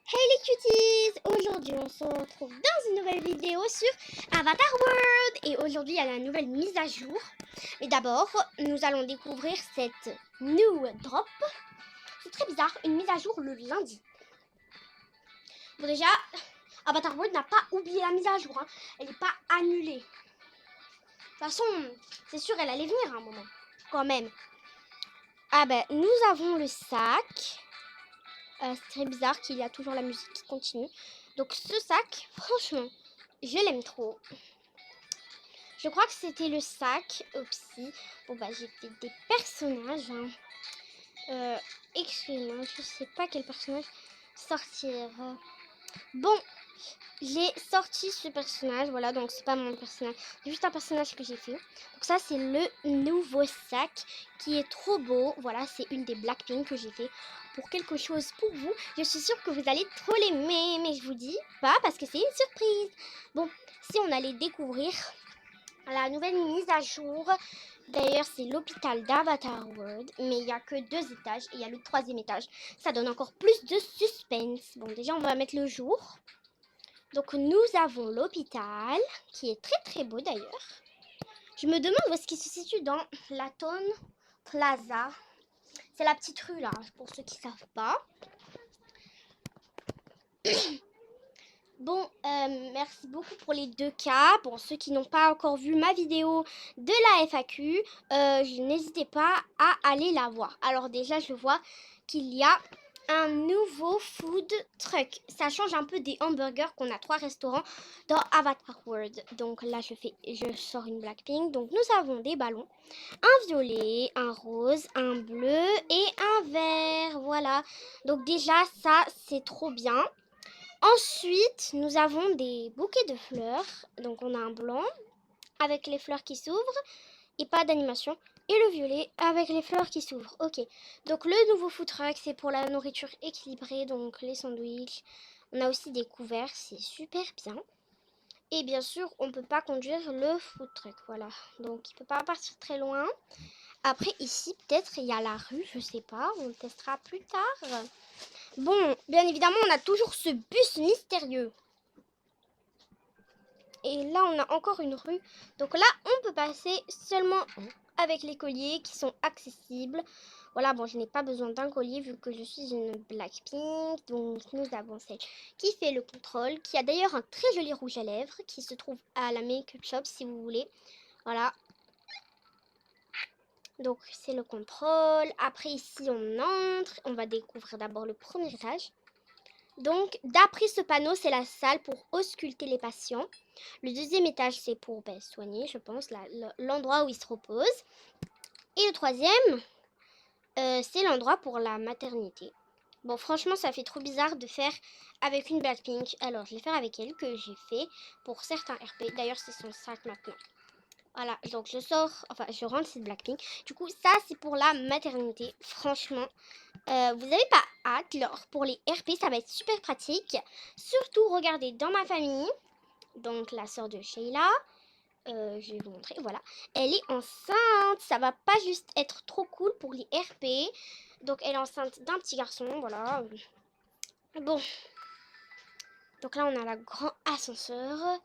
Hey les cuties! Aujourd'hui on se retrouve dans une nouvelle vidéo sur Avatar World et aujourd'hui il y a la nouvelle mise à jour. Mais d'abord nous allons découvrir cette new drop. C'est très bizarre, une mise à jour le lundi. Bon déjà, Avatar World n'a pas oublié la mise à jour, hein. Elle n'est pas annulée. De toute façon, c'est sûr elle allait venir à un moment, quand même. Ah ben nous avons le sac. C'est très bizarre qu'il y a toujours la musique qui continue. Donc ce sac, franchement, je l'aime trop. Je crois que c'était le sac. Oupsie. Bon bah j'ai fait des personnages. Hein. Excusez-moi, je sais pas quel personnage sortir. Bon, j'ai sorti ce personnage. Voilà, donc c'est pas mon personnage. C'est juste un personnage que j'ai fait. Donc ça c'est le nouveau sac qui est trop beau. Voilà, c'est une des Blackpink que j'ai fait pour quelque chose pour vous. Je suis sûre que vous allez trop l'aimer, mais je vous dis pas parce que c'est une surprise. Bon, si on allait découvrir la nouvelle mise à jour. D'ailleurs, c'est l'hôpital d'Avatar World, mais il n'y a que 2 étages et il y a le 3e étage. Ça donne encore plus de suspense. Bon, déjà, on va mettre le jour. Donc, nous avons l'hôpital, qui est très très beau d'ailleurs. Je me demande où est-ce qu'il se situe dans la Town Plaza. C'est la petite rue là, pour ceux qui ne savent pas. Bon, merci beaucoup pour les 2K. Bon, ceux qui n'ont pas encore vu ma vidéo de la FAQ, n'hésitez pas à aller la voir. Alors déjà, je vois qu'il y a un nouveau food truck. Ça change un peu des hamburgers qu'on a 3 restaurants dans Avatar World. Donc là, je sors une Blackpink. Donc nous avons des ballons, un violet, un rose, un bleu et un vert. Voilà. Donc déjà, ça, c'est trop bien. Ensuite, nous avons des bouquets de fleurs. Donc on a un blanc avec les fleurs qui s'ouvrent et pas d'animation. Et le violet avec les fleurs qui s'ouvrent. Ok. Donc le nouveau food truck, c'est pour la nourriture équilibrée. Donc les sandwichs. On a aussi des couverts, c'est super bien. Et bien sûr, on ne peut pas conduire le food truck. Voilà. Donc il ne peut pas partir très loin. Après ici, peut-être il y a la rue, je sais pas. On le testera plus tard. Bon, bien évidemment, on a toujours ce bus mystérieux. Et là, on a encore une rue. Donc là, on peut passer seulement avec les colliers qui sont accessibles. Voilà, bon, je n'ai pas besoin d'un collier vu que je suis une Blackpink. Donc, nous avons celle qui fait le contrôle, qui a d'ailleurs un très joli rouge à lèvres qui se trouve à la Make-up Shop si vous voulez. Voilà. Donc, c'est le contrôle. Après, ici, on entre. On va découvrir d'abord le premier étage. Donc, d'après ce panneau, c'est la salle pour ausculter les patients. Le 2e étage, c'est pour soigner, je pense, l'endroit où ils se reposent. Et le 3e, c'est l'endroit pour la maternité. Bon, franchement, ça fait trop bizarre de faire avec une Blackpink. Alors, je vais faire avec elle, que j'ai fait pour certains RP. D'ailleurs, c'est son sac maintenant. Voilà, donc je rentre cette Blackpink. Du coup, ça, c'est pour la maternité. Franchement, vous n'avez pas hâte. Alors, pour les RP, ça va être super pratique. Surtout, regardez, dans ma famille, donc la sœur de Sheila, je vais vous montrer, voilà. Elle est enceinte. Ça va pas juste être trop cool pour les RP. Donc, elle est enceinte d'un petit garçon, voilà. Bon. Donc là, on a la grand ascenseur.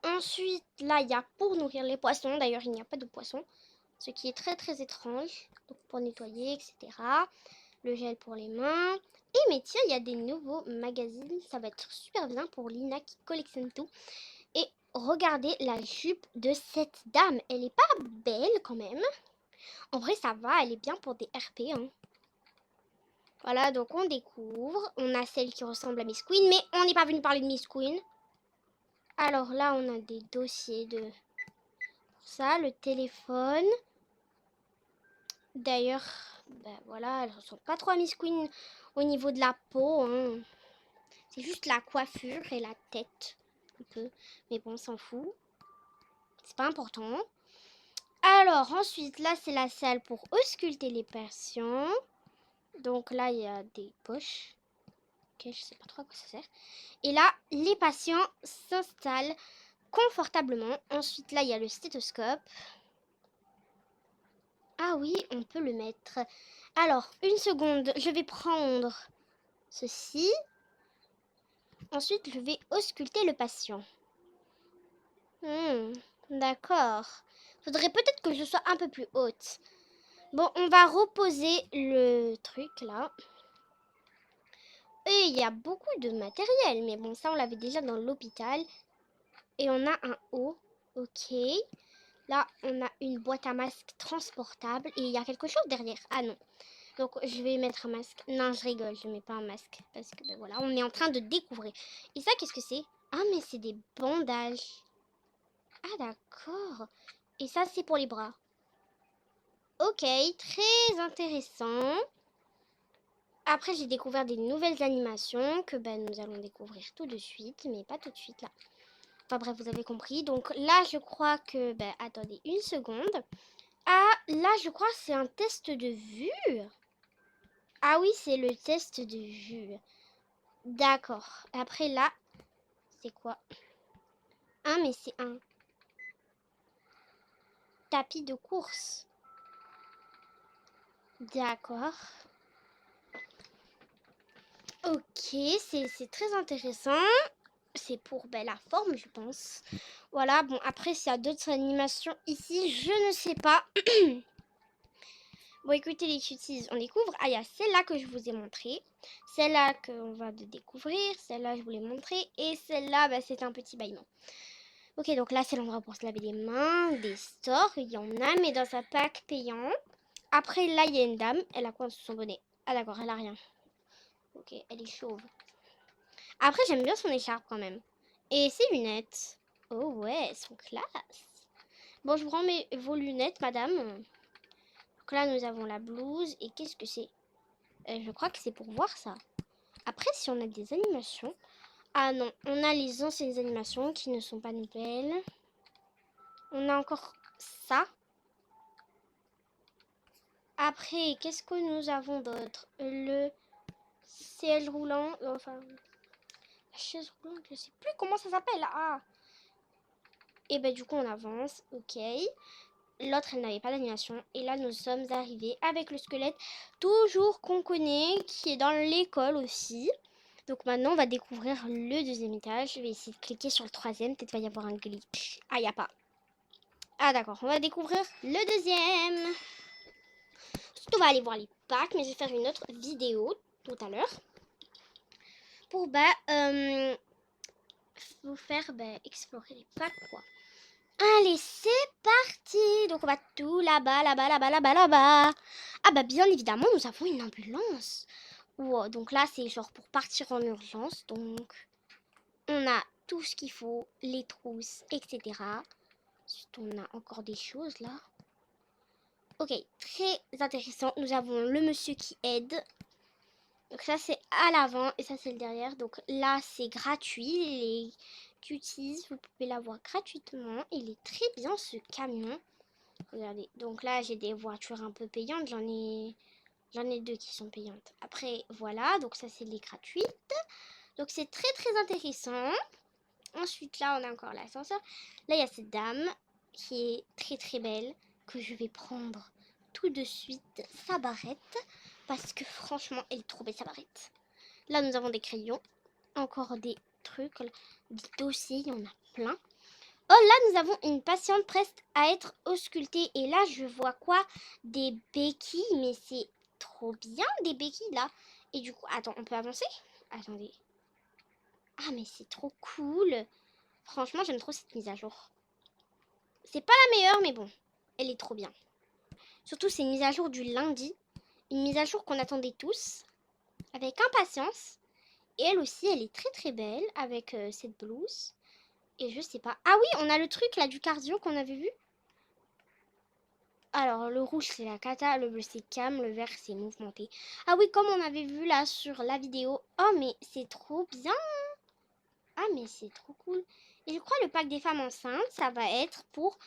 Ensuite, là, il y a pour nourrir les poissons. D'ailleurs, il n'y a pas de poissons. Ce qui est très très étrange. Donc pour nettoyer, etc. Le gel pour les mains. Et mais tiens, il y a des nouveaux magazines. Ça va être super bien pour Lina qui collectionne tout. Et regardez la jupe de cette dame. Elle est pas belle quand même. En vrai, ça va. Elle est bien pour des RP. Hein. Voilà, donc on découvre. On a celle qui ressemble à Miss Queen. Mais on n'est pas venu parler de Miss Queen. Alors là, on a des dossiers de ça. Le téléphone. D'ailleurs, ben voilà, elle ressemble pas trop à Miss Queen au niveau de la peau. Hein. C'est juste la coiffure et la tête. Un peu. Mais bon, on s'en fout. C'est pas important. Alors, ensuite, là, c'est la salle pour ausculter les patients. Donc là, il y a des poches. Ok, je sais pas trop à quoi ça sert. Et là, les patients s'installent confortablement. Ensuite, là, il y a le stéthoscope. Ah oui, on peut le mettre. Alors, une seconde, je vais prendre ceci. Ensuite, je vais ausculter le patient. D'accord. Faudrait peut-être que je sois un peu plus haute. Bon, on va reposer le truc là. Et il y a beaucoup de matériel. Mais bon, ça, on l'avait déjà dans l'hôpital. Et on a un haut. Ok. Là, on a une boîte à masque transportable. Et il y a quelque chose derrière. Ah non. Donc, je vais mettre un masque. Non, je rigole. Je mets pas un masque. Parce que, ben voilà, on est en train de découvrir. Et ça, qu'est-ce que c'est? Ah, mais c'est des bandages. Ah, d'accord. Et ça, c'est pour les bras. Ok, très intéressant. Après, j'ai découvert des nouvelles animations que nous allons découvrir tout de suite, mais pas tout de suite là. Enfin bref, vous avez compris. Donc là, je crois que... attendez une seconde. Ah, là, je crois que c'est un test de vue. Ah oui, c'est le test de vue. D'accord. Après là, c'est quoi? Ah, mais c'est un tapis de course. D'accord. Ok, c'est très intéressant. C'est pour la forme, je pense. Voilà, bon, après, s'il y a d'autres animations ici, je ne sais pas. Bon, écoutez, les cuties, on découvre. Ah, il y a celle-là que je vous ai montrée. Celle-là qu'on va découvrir. Celle-là, je vous l'ai montrée. Et celle-là, c'est un petit bâillement. Ok, donc là, c'est l'endroit pour se laver les mains. Des stores, il y en a, mais dans un pack payant. Après, là, il y a une dame. Elle a quoi sous son bonnet? Ah, d'accord, elle a rien. Ok, elle est chauve. Après, j'aime bien son écharpe quand même. Et ses lunettes. Oh ouais, elles sont classe. Bon, je vous rends vos lunettes, madame. Donc là, nous avons la blouse. Et qu'est-ce que c'est? Je crois que c'est pour voir ça. Après, si on a des animations... Ah non, on a les anciennes animations qui ne sont pas nouvelles. On a encore ça. Après, qu'est-ce que nous avons d'autre? Le ciel roulant. Enfin, la chaise roulante, je sais plus comment ça s'appelle. Ah. Et du coup, on avance. Ok. L'autre, elle n'avait pas d'animation. Et là, nous sommes arrivés avec le squelette, toujours qu'on connaît, qui est dans l'école aussi. Donc maintenant, on va découvrir le deuxième étage. Je vais essayer de cliquer sur le troisième. Peut-être va y avoir un glitch. Ah, il n'y a pas. Ah, d'accord. On va découvrir le deuxième. Ensuite, on va aller voir les packs. Mais je vais faire une autre vidéo tout à l'heure. Pour vous faire explorer les packs, quoi. Allez, c'est parti. Donc on va tout là-bas, là-bas, là-bas, là-bas, là-bas. Ah bien évidemment, nous avons une ambulance. Wow, donc là, c'est genre pour partir en urgence. Donc, on a tout ce qu'il faut, les trousses, etc. Ensuite, on a encore des choses là. Ok, très intéressant. Nous avons le monsieur qui aide. Donc ça, c'est à l'avant et ça, c'est le derrière. Donc là, c'est gratuit. Les cuties, vous pouvez l'avoir gratuitement. Il est très bien ce camion. Regardez, donc là j'ai des voitures un peu payantes, j'en ai deux qui sont payantes. Après voilà, donc ça c'est les gratuites. Donc c'est très très intéressant. Ensuite là on a encore l'ascenseur. Là il y a cette dame qui est très très belle, que je vais prendre tout de suite sa barrette. Parce que franchement elle est trop belle sa barrette. Là nous avons des crayons, encore des trucs, des dossiers, il y en a plein. Oh là, nous avons une patiente prête à être auscultée. Et là, je vois quoi? Des béquilles. Mais c'est trop bien, des béquilles, là. Et du coup, attends, on peut avancer? Attendez. Ah, mais c'est trop cool. Franchement, j'aime trop cette mise à jour. C'est pas la meilleure, mais bon. Elle est trop bien. Surtout, c'est une mise à jour du lundi. Une mise à jour qu'on attendait tous. Avec impatience. Et elle aussi, elle est très très belle. Avec cette blouse. Et je sais pas. Ah oui, on a le truc là du cardio qu'on avait vu. Alors, le rouge, c'est la cata, le bleu, c'est cam, le vert, c'est mouvementé. Ah oui, comme on avait vu là sur la vidéo. Oh, mais c'est trop bien. Ah, mais c'est trop cool. Et je crois le pack des femmes enceintes, ça va être pour...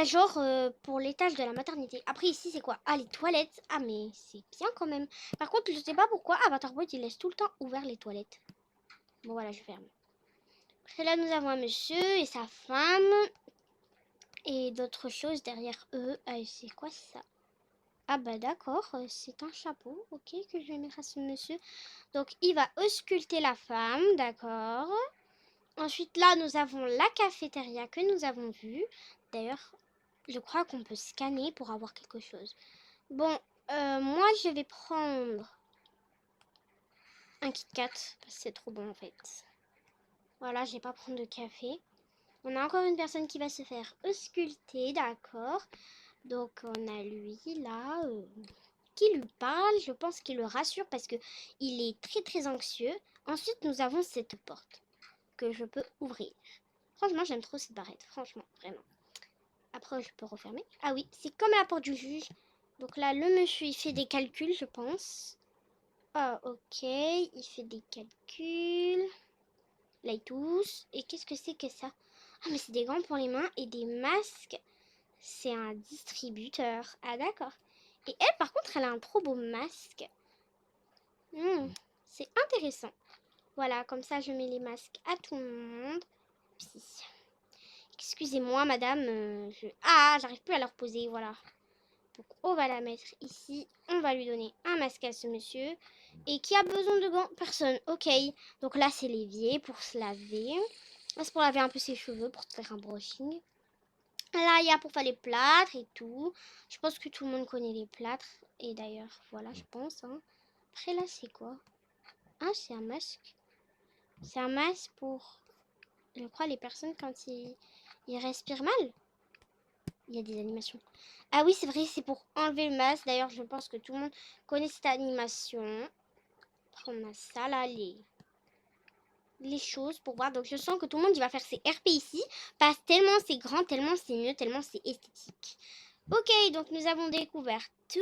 genre, pour l'étage de la maternité. Après, ici, c'est quoi? Ah, les toilettes. Ah, mais c'est bien quand même. Par contre, je sais pas pourquoi Avatar Boy, il laisse tout le temps ouvert les toilettes. Bon, voilà, je ferme. Après, là, nous avons un monsieur et sa femme. Et d'autres choses derrière eux. Ah, c'est quoi ça? Ah bah d'accord, c'est un chapeau, ok, que je vais mettre à ce monsieur. Donc il va ausculter la femme, d'accord. Ensuite là, nous avons la cafétéria que nous avons vue. D'ailleurs, je crois qu'on peut scanner pour avoir quelque chose. Bon, moi je vais prendre un Kit Kat, parce que c'est trop bon en fait. Voilà, je vais pas prendre de café. On a encore une personne qui va se faire ausculter, d'accord. Donc on a lui là qui lui parle, je pense qu'il le rassure parce que il est très très anxieux. Ensuite nous avons cette porte que je peux ouvrir. Franchement j'aime trop cette barrette, franchement, vraiment. Après je peux refermer. Ah oui, c'est comme la porte du juge. Donc là le monsieur il fait des calculs je pense. Ah ok, il fait des calculs. Là il tousse. Et qu'est-ce que c'est que ça? Ah mais c'est des gants pour les mains et des masques. C'est un distributeur. Ah d'accord. Et elle, par contre, elle a un trop beau masque. C'est intéressant. Voilà, comme ça, je mets les masques à tout le monde. Excusez-moi, madame. Ah, j'arrive plus à la reposer, voilà. Donc, on va la mettre ici. On va lui donner un masque à ce monsieur. Et qui a besoin de gants? Personne. Ok. Donc là, c'est l'évier pour se laver. Là, c'est pour laver un peu ses cheveux, pour faire un brushing. Là, il y a pour faire les plâtres et tout. Je pense que tout le monde connaît les plâtres. Et d'ailleurs, voilà, je pense. Hein. Après, là, c'est quoi? Ah, c'est un masque. C'est un masque pour, je crois, les personnes quand ils respirent mal. Il y a des animations. Ah oui, c'est vrai, c'est pour enlever le masque. D'ailleurs, je pense que tout le monde connaît cette animation. Après, on a ça, là, les choses pour voir. Donc, je sens que tout le monde il va faire ses RP ici. Parce que tellement c'est grand, tellement c'est mieux, tellement c'est esthétique. Ok, donc nous avons découvert tout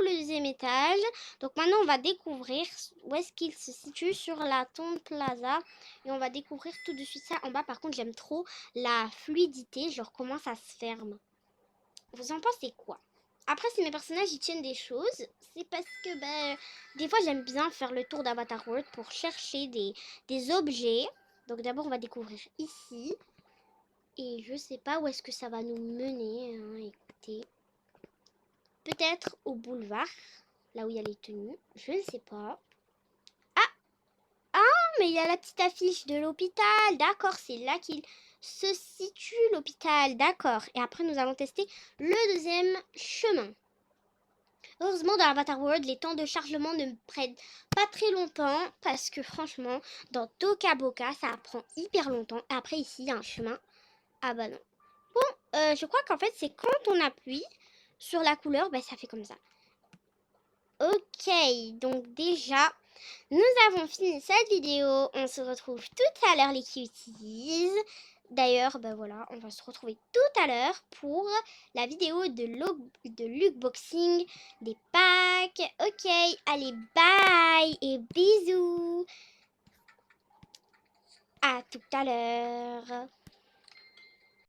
le deuxième étage. Donc maintenant, on va découvrir où est-ce qu'il se situe sur la Tomb Plaza. Et on va découvrir tout de suite ça en bas. Par contre, j'aime trop la fluidité, genre comment ça se ferme. Vous en pensez quoi? Après, si mes personnages y tiennent des choses, c'est parce que des fois, j'aime bien faire le tour d'Avatar World pour chercher des objets. Donc d'abord, on va découvrir ici. Et je sais pas où est-ce que ça va nous mener. Hein, écoutez. Peut-être au boulevard, là où il y a les tenues. Je ne sais pas. Ah, mais il y a la petite affiche de l'hôpital. D'accord, c'est là qu'il se situe, l'hôpital. D'accord. Et après, nous allons tester le deuxième chemin. Heureusement, dans Avatar World, les temps de chargement ne me prennent pas très longtemps. Parce que franchement, dans Toca Boca, ça prend hyper longtemps. Après, ici, il y a un chemin. Ah bah non. Bon, je crois qu'en fait, c'est quand on appuie sur la couleur, ça fait comme ça. Ok, donc déjà, nous avons fini cette vidéo. On se retrouve tout à l'heure les cuties. D'ailleurs, voilà, on va se retrouver tout à l'heure pour la vidéo de lookboxing des packs. Ok, allez, bye et bisous. À tout à l'heure.